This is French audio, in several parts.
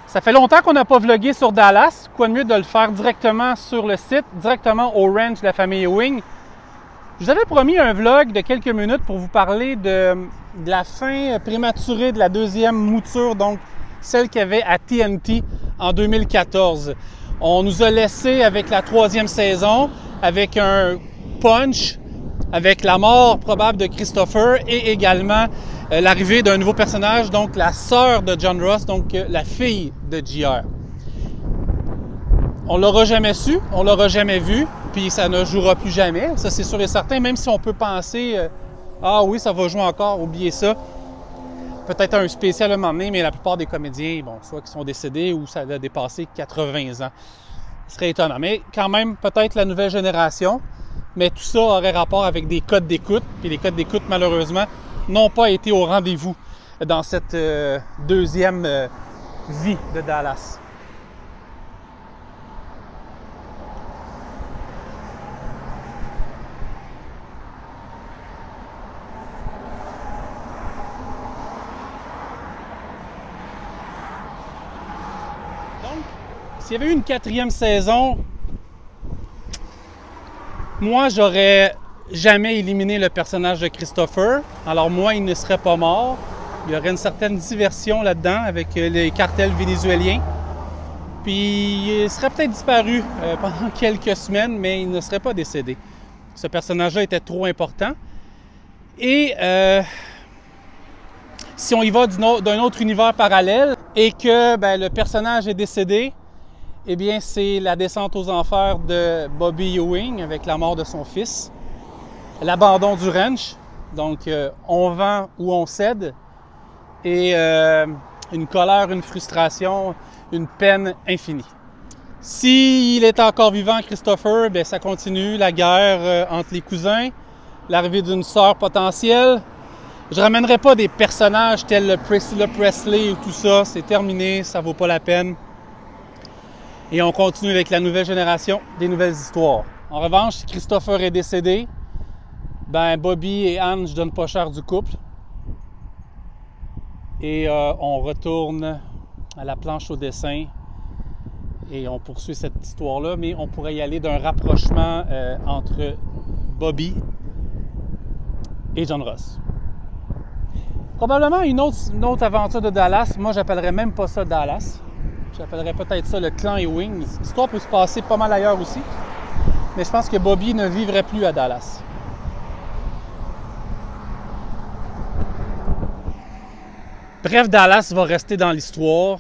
Ça fait longtemps qu'on n'a pas vlogué sur Dallas. Quoi de mieux de le faire directement sur le site, directement au ranch de la famille Ewing. Je vous avais promis un vlog de quelques minutes pour vous parler de la fin prématurée de la deuxième mouture, donc celle qu'il y avait à TNT en 2014. On nous a laissé avec la troisième saison, avec un punch, avec la mort probable de Christopher et également l'arrivée d'un nouveau personnage, donc la sœur de John Ross, donc la fille de JR. On l'aura jamais su, on l'aura jamais vu, puis ça ne jouera plus jamais, ça c'est sûr et certain, même si on peut penser ah oui, ça va jouer encore, oubliez ça. Peut-être un spécial à un moment donné, mais la plupart des comédiens, bon, soit qui sont décédés ou ça a dépassé 80 ans. Ce serait étonnant. Mais quand même, peut-être la nouvelle génération, mais tout ça aurait rapport avec des codes d'écoute, puis les codes d'écoute, malheureusement, n'ont pas été au rendez-vous dans cette deuxième vie de Dallas. Donc, s'il y avait eu une quatrième saison, moi, j'aurais jamais éliminé le personnage de Christopher. Alors moi, il ne serait pas mort. Il y aurait une certaine diversion là-dedans avec les cartels vénézuéliens. Puis il serait peut-être disparu pendant quelques semaines, mais il ne serait pas décédé. Ce personnage-là était trop important. Et si on y va d'un autre univers parallèle et que le personnage est décédé, eh bien c'est la descente aux enfers de Bobby Ewing avec la mort de son fils. L'abandon du ranch, donc on vend ou on cède, et une colère, une frustration, une peine infinie. S'il est encore vivant, Christopher, bien, ça continue, la guerre entre les cousins, l'arrivée d'une sœur potentielle. Je ne ramènerai pas des personnages tels le Priscilla Presley ou tout ça, c'est terminé, ça vaut pas la peine. Et on continue avec la nouvelle génération, des nouvelles histoires. En revanche, si Christopher est décédé, ben Bobby et Anne, je donne pas cher du couple. Et on retourne à la planche au dessin et on poursuit cette histoire-là, mais on pourrait y aller d'un rapprochement entre Bobby et John Ross. Probablement une autre aventure de Dallas. Moi, j'appellerais même pas ça Dallas. J'appellerais peut-être ça le clan Ewing. L'histoire peut se passer pas mal ailleurs aussi, mais je pense que Bobby ne vivrait plus à Dallas. Bref, Dallas va rester dans l'histoire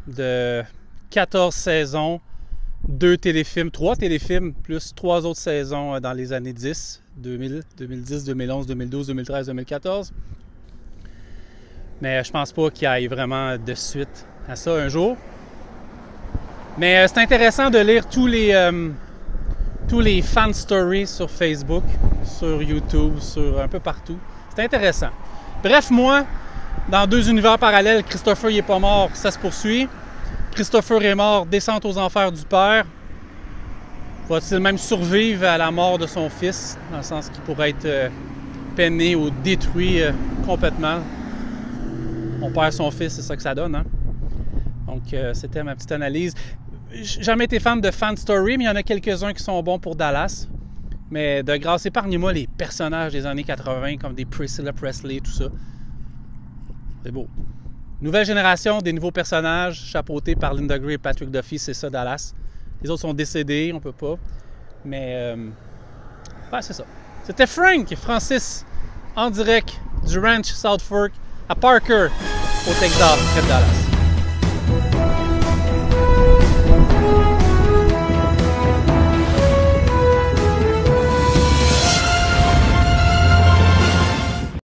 de 14 saisons, 3 téléfilms, plus 3 autres saisons dans les années 10, 2000, 2010, 2011, 2012, 2013, 2014. Mais je pense pas qu'il y ait vraiment de suite à ça un jour. Mais c'est intéressant de lire tous les fan stories sur Facebook, sur YouTube, sur un peu partout. C'est intéressant. Bref, moi, dans deux univers parallèles, Christopher il est pas mort, ça se poursuit. Christopher est mort, descente aux enfers du père. Va-t-il même survivre à la mort de son fils, dans le sens qu'il pourrait être peiné ou détruit complètement. On perd son fils, c'est ça que ça donne, hein? Donc, c'était ma petite analyse. J'ai jamais été fan de fan story, mais il y en a quelques-uns qui sont bons pour Dallas. Mais de grâce, épargnez-moi les personnages des années 80, comme des Priscilla Presley, tout ça. C'est beau. Nouvelle génération, des nouveaux personnages, chapeautés par Linda Gray et Patrick Duffy, c'est ça Dallas. Les autres sont décédés, on peut pas. Mais, ouais, c'est ça. C'était Francis, en direct du ranch South Fork à Parker, au Texas, près de Dallas.